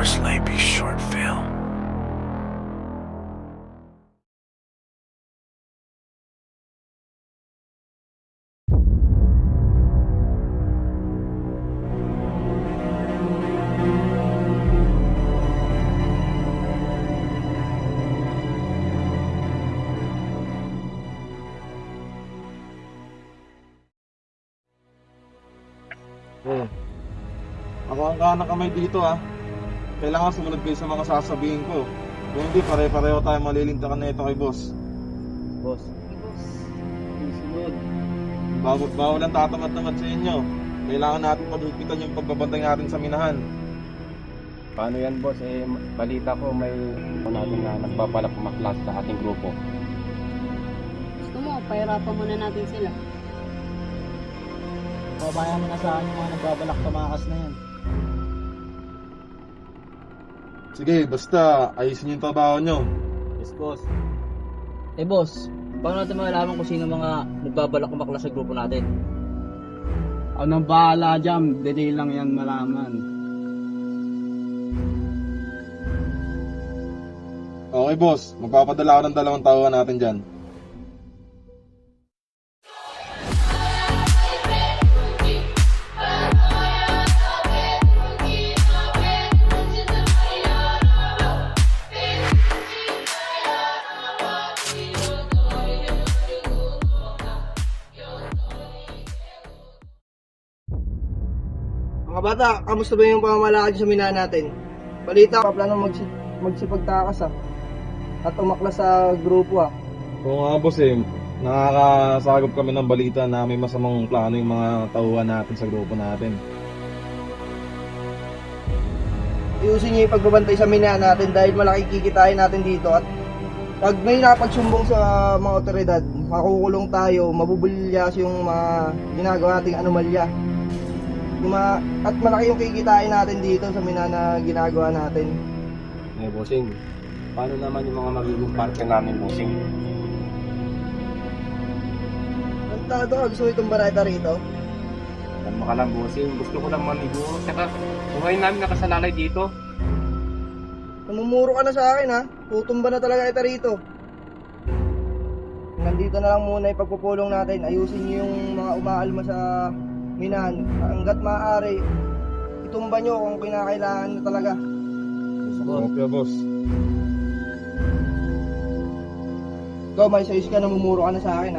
Sleepy short film. Ako ang kanang kamay dito Kailangan sumunod kayo sa mga sasabihin ko. Kung hindi, pare-pareho tayo malilintakan na ito kay boss. Boss. Susunod. Bawal ang tatamad-tamad sa inyo. Kailangan natin paghigitan yung pagbabantay natin sa minahan. Paano yan, boss? Balita ko may natin na nagbabalak pumaklas sa ating grupo. Gusto mo, pahirapan muna natin sila. Pabayan mo na sa akin yung mga nagbabalak tumakas na yan. Sige, basta ayusin yung trabaho nyo. Yes, boss. Boss, paano natin malalaman kung sino mga nagbabalak kumaklas sa grupo natin? Ako nang bahala dyan, dali lang yan malaman. Okay boss, magpapadala ako ng 2 tauhan natin dyan. Mga bata, kamusta ba yung pamamalakad sa minahan natin? Balita ko, plano magsipagtakas at umaklas sa grupo Oo nga boss nakakasagap kami ng balita na may masamang plano yung mga tauhan natin sa grupo natin. Iusin niyo yung pagbabantay sa minahan natin dahil malaki kikitain natin dito at pag may napagsumbong sa mga otoridad, makukulong tayo, mabubulyas yung mga ginagawa nating anomalya. At malaki yung kikitain natin dito sa minahan na ginagawa natin. Bossing, paano naman yung mga magiging partner namin, bossing? Antado ka, gusto mo itong barata rito? Kalma ka lang, bossing. Gusto ko lang mamigo. Saka, buhay namin nakasalalay dito. Namumuro ka na sa akin tutumba na talaga kita rito. Nandito na lang muna yung pagpupulong natin. Ayusin niyo yung mga umaalma sa minahan. Hanggat maaari, itumba nyo kung kinakailangan na talaga. Okay boss. Ikaw, may sayos ka, namumuro ka na sa akin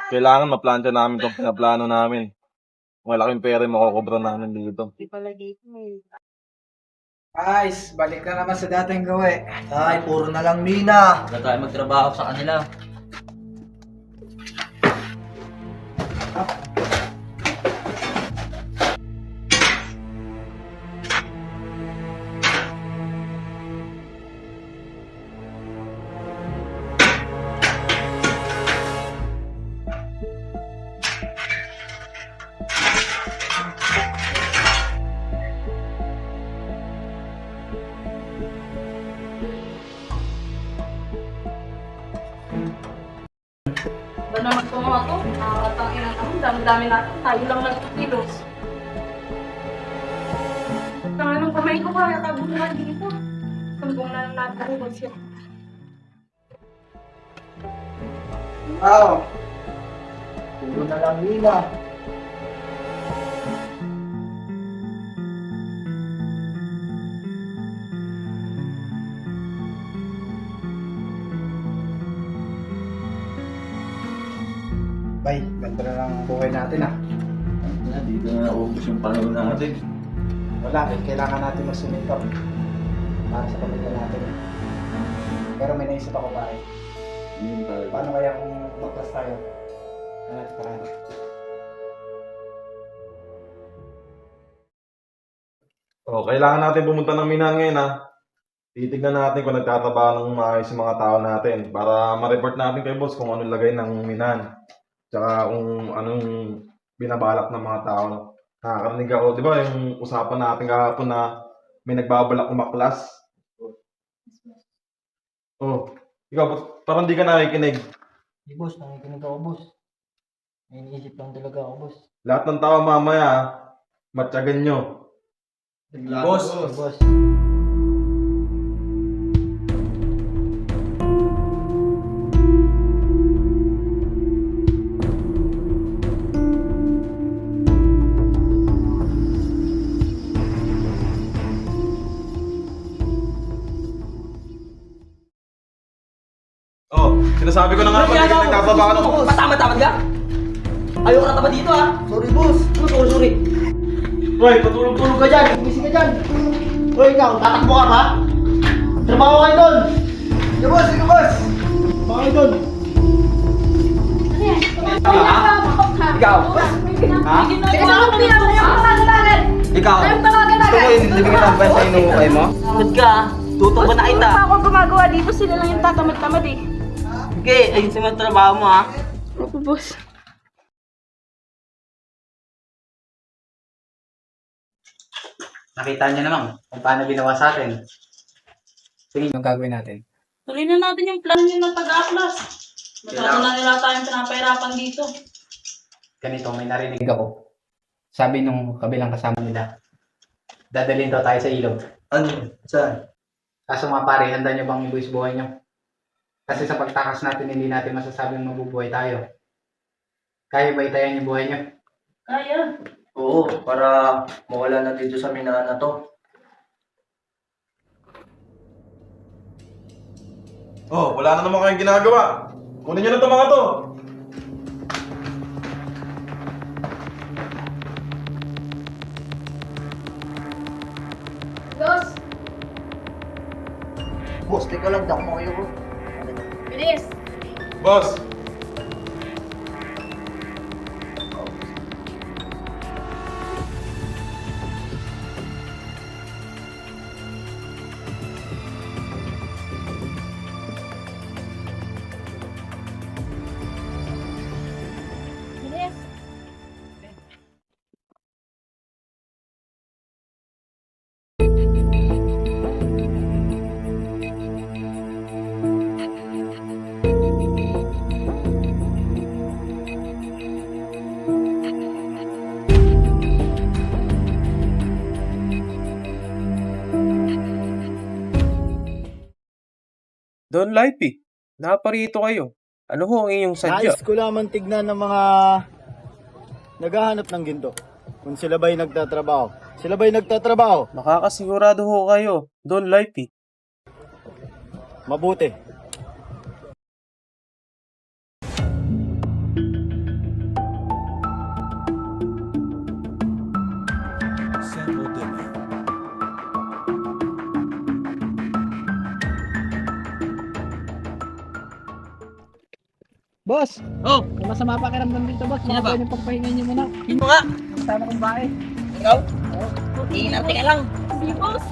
Kailangan maplanta namin itong pinaplano namin. Malaking pera yung makukubra namin dito. Guys, balik na naman sa dating gawe. Ay, puro na lang mina. Wala tayo magtrabaho sa kanila. Ba naman po mga to? Nakakatangin na naman. Dami-dami natin. Tayo lang ng kilos. Tanga ng kamay ko kaya kabungan dito. Sumbong na lang natin siya. Puro na lang mina. Bay, ganda na lang ang buhay natin Dito na naubos yung panahon natin. Wala, kailangan natin masumikap para sa pamilya natin. Pero may naisip ako pare. Paano kaya kung maklas tayo? Parang. Kailangan natin pumunta ng minahan ngayon titignan natin kung nagtatrabaho ng maayos yung mga tao natin para ma-report natin kay boss kung anong lagay ng minan. Tsaka kung anong binabalak ng mga tao. Nakakarinig ako, di ba yung usapan natin kahapon na may nagbabalak umaklas? Oh, ikaw, parang di ka nakikinig. Hey, boss, nakikinig ako, boss. May iniisip lang talaga ako, boss. Lahat ng tao mamaya, matyagan nyo. Boss! Hey, boss. Oh, sinasabi ko na nga naman, hindi nagtatrabaho ng Matama-tamad ka? Ayoko na tama dito ah. Sorry, boss! Sorry. Hoy, patulog-tulog ka dyan! Gising ka dyan! Hoy, ikaw, tatakbo ka ba? Trabaho kayo doon! Sige, boss! Sige, boss! Trabaho kayo doon! Ano yan? Ikaw? Ha? Sige, saan mo pinag yung tawagan? Ikaw? Ayong tawagan Gusto mo yung libigin ng ba sa inuukay mo? Tamad ka? Tutok ba na kita? Wala pa akong gumagawa dito, sila lang yung tatamad-tamad eh. Okay, ayun sa mga trabaho mo ha. Opo, boss. Nakita niyo naman kung paano ginawa sa atin. Sige, yung gagawin natin. Tuloy na natin yung plan nyo ng pag-aplas. Masyado na nila tayong pinapahirapan dito. Ganito, may narinig ako. Sabi nung kabilang kasama nila, dadalhin daw tayo sa ilog. Ano? Saan? Kaso mga pare, handa niyo bang ibuwis buhay niyo? Kasi sa pagtakas natin, hindi natin masasabing mabubuhay tayo. Kaya ba itayan yung buhay niyo? Kaya. Oo, para mawala na dito sa minahan na to. Oh, wala na naman kayong ginagawa. Kunin nyo na ito mga to. Boss, Boss, teka lang, dak mo kayo, bro. bilis. Boss, Bilis. Don Lipey, naparito kayo. Ano ho ang inyong sadya? Nais ko lamang tignan ng mga naghahanap ng ginto. Kung sila ba'y nagtatrabaho. Sila ba'y nagtatrabaho? Makakasigurado ho kayo, Don Lipey. Mabuti. Boss! Oh! May masama pa kiramdam dito, boss. Sino ba? Yung pagpahinga niyo muna. Sino nga? Kasama kong bae. Ikaw? Oo. Inarte ka lang. Hindi, boss.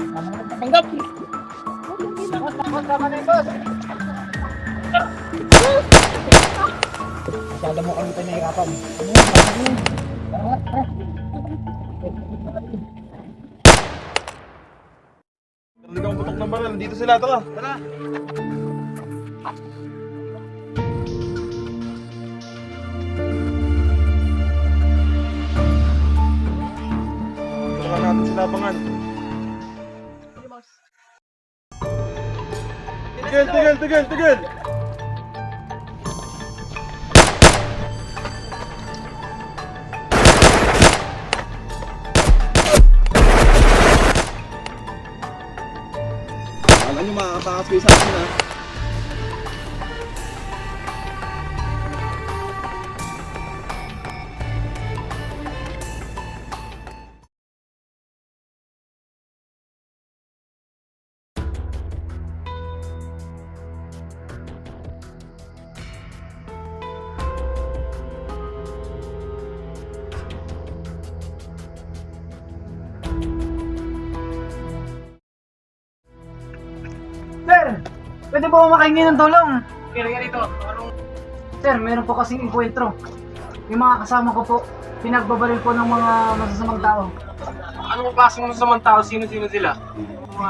Tama na patanggap. Boss, tama na yun, boss. Masyado mo kami pinahirapan. narinig akong putok ng baril. Dito sila, tara. Tara. Tulungan natin sila abangan. Tigil! Alam nyo makakatakas kayo sa akin ha. Pwede po ako makahingi ng tulong. Kaya ganito, Sir, meron po kasing enkwentro. Yung mga kasama ko po, pinagbabaril po ng mga masasamang tao. Ano ba klaseng masamang tao? Sino-sino sila?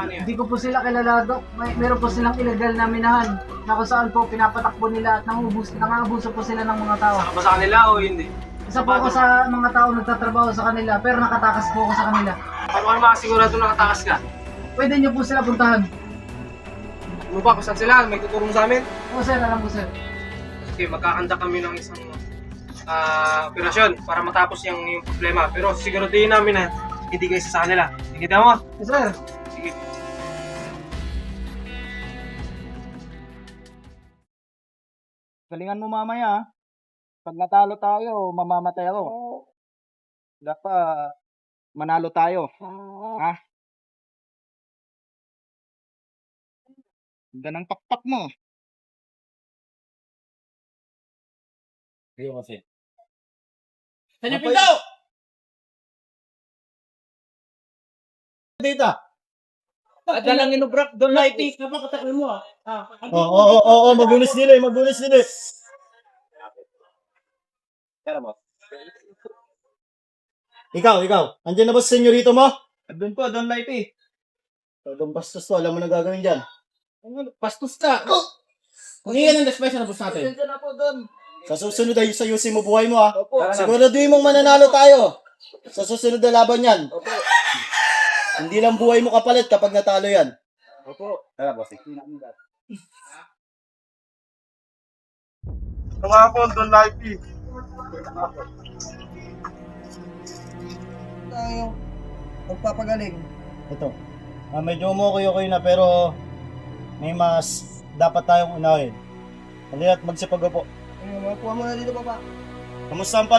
Hindi ko po sila kilala, Dok. Meron po silang illegal na minahan na kung saan po pinapatakbo nila at nangangabuso po sila ng mga tao. Ba sa kanila o hindi? Isa po ako sa mga tao nagtatrabaho sa kanila pero nakatakas po ako sa kanila. Paano ka makasigurado nakatakas ka? Pwede niyo po sila puntahan. Ano ba? Kung saan sila? May tutulong sa amin? Oo sir, alam po sir. Okay, magkakanda kami ng isang operasyon para matapos yung problema. Pero siguraduhin namin na hindi kayo sa kanila. Sige, mo? Yes sir. Sige. Galingan mo mamaya, ha? Pag natalo tayo, mamamatay ako. Dapat manalo tayo. Ha? Ganda ng pakpak mo. Ayun kasi. Saan yung pinto? Dito. Dalang inubrak doon na itik. Napakatakal mo ah. Oo, magulis nila eh. Ikaw, andyan na ba sa senyorito mo? Doon po, doon light eh. Doon bastos to, alam mo na gagawin dyan. Pastos na. Humingi ng despensa na po sa atin. Diyan na po doon. Sa susunod ay sayusin mo buhay mo ha. Siguraduhin mong mananalo tayo. Sa susunod na laban yan. Hindi lang buhay mo kapalit kapag natalo yan. Tara, bossing. Tumapon, Don Life. Tayo, magpapagaling. Ito. Medyo okay na pero may mas dapat tayong unahin. Halina't magsipag-upo. Makuha mo na dito, Papa. Kamusta ang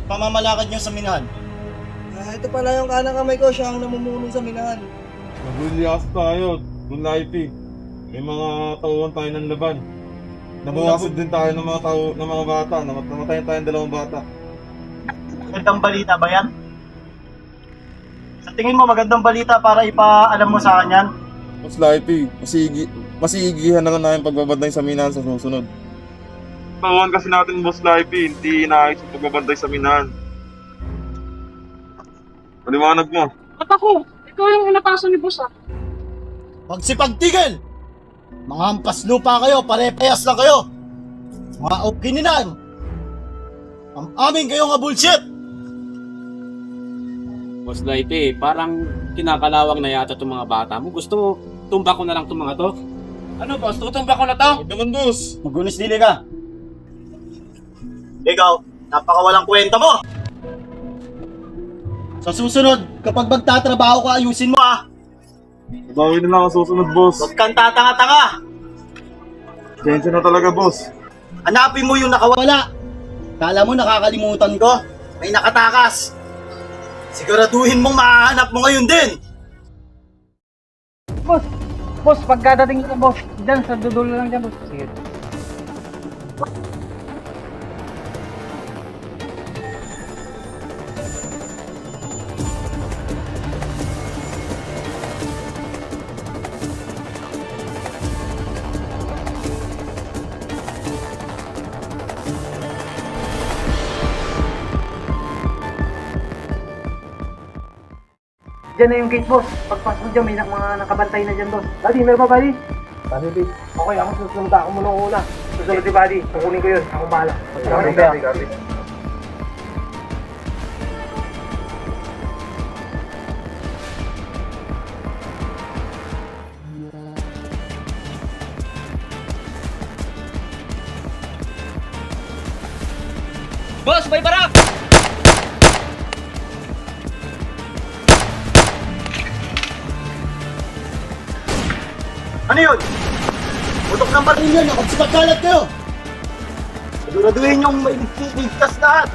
pamamalakad niyo sa minahan? Ito pala yung kanang kamay ko, siya ang namumuno sa minahan. Nagulias tayo, Don Life. May mga tauhan tayo ng laban. Nabawasan din tayo ng mga bata. Namatay tayo ng 2 bata. Magandang balita ba yan? Sa tingin mo magandang balita para ipaalam mo sa kanyan? Mas Life, masigihan na nga namin pagbabantay sa minahan sa susunod. Tauhan kasi natin, Boss Life, hindi inaayos yung pagbabantay sa minahan. Paliwanag mo. At ako, ikaw yung inatasan ni boss ah. Magsipagtigil! Mga hampas lupa kayo, pare-payas lang kayo! Mga opkininan! Ang amin kayo nga bullshit! Boss Lighty, parang kinakalawang na yata itong mga bata mo. Gusto mo, tumba ko na lang itong mga to? Ano boss, tutumba ko na to? Huwag naman, boss. Magunis dili ka! Ikaw, napakawalang kwenta mo! Sa susunod, kapag magtatrabaho ka, ayusin mo ah! Bawi na lang ang susunod, boss. Huwag kang tatanga-tanga! Sensya na talaga, boss. Hanapin mo yung nakawala! Kala mo nakakalimutan ko? May nakatakas! Siguraduhin mong mahahanap mo ngayon din! Boss, pagkadating ko, boss, dyan, sa dudulo lang dyan, boss. Sige. Diyan na yung gate, boss. Pagpasok mo dyan, may mga nakabantay na dyan, boss. Buddy, meron ba, buddy? Buddy, okay, ako susunod. Ako muna una. Susunod si buddy. Kukunin ko yun. Ako bahala. Gabi. Boss, may barak! Ano yun? Putok ng baril yan, nakapsipagkalat kayo! Siguraduhin yung may ligtas lahat!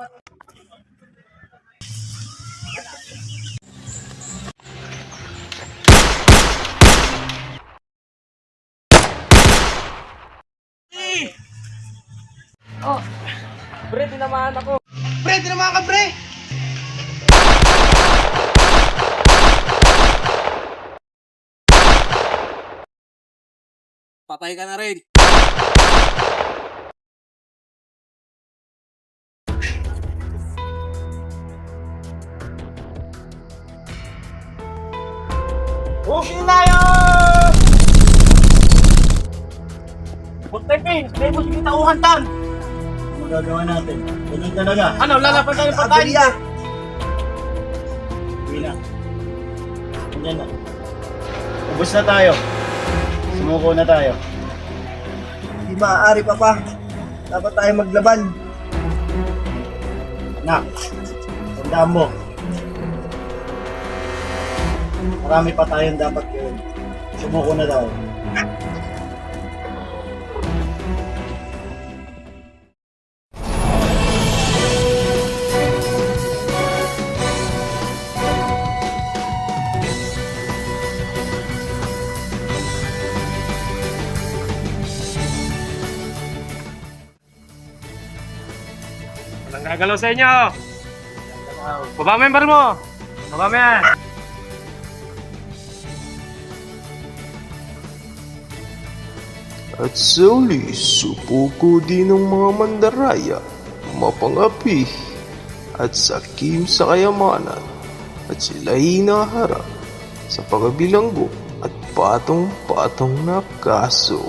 Pre, tinamaan ako. Pre, tinamaan ka, pre! Patay ka na rin. Okay na yun! Putek eh, may mo sige tauhan tan. Magagawa natin. Ganun talaga. Ano, lalapan tayo ng patay? Aberya! Uwi na. Andyan na. Ubus na tayo. Sumuko na tayo. Hindi maaari pa. Dapat tayo maglaban. Anak, tandaan mo. Marami pa tayong dapat gawin. Sumuko na tayo. Walang gagalaw sa inyo. Baba mo yung baril mo. Baba mo yan. At sa uli, supuko din ng mga mandaraya, mapangapi, at sakim sa kayamanan, at sila'y naharap sa pagkabilanggo at patong-patong na kaso.